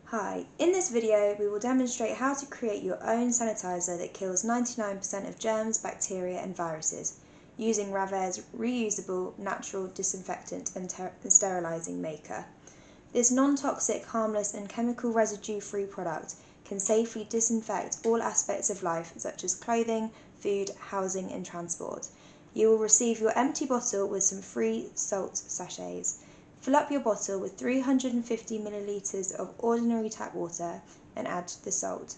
Hi, in this video we will demonstrate how to create your own sanitizer that kills 99% of germs, bacteria and viruses using Ravair's reusable natural disinfectant and sterilising maker. This non-toxic, harmless and chemical residue-free product can safely disinfect all aspects of life such as clothing, food, housing and transport. You will receive your empty bottle with some free salt sachets. Fill up your bottle with 350 millilitres of ordinary tap water and add the salt.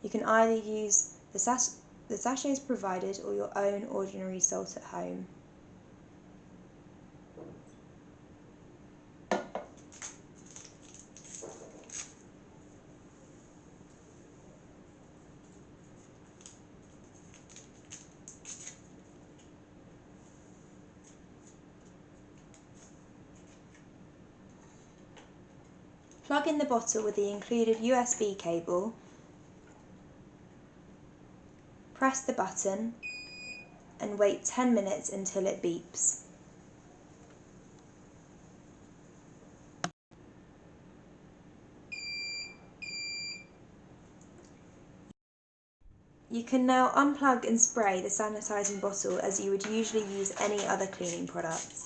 You can either use the sachets provided or your own ordinary salt at home. Plug in the bottle with the included USB cable, press the button and wait 10 minutes until it beeps. You can now unplug and spray the sanitising bottle as you would usually use any other cleaning products.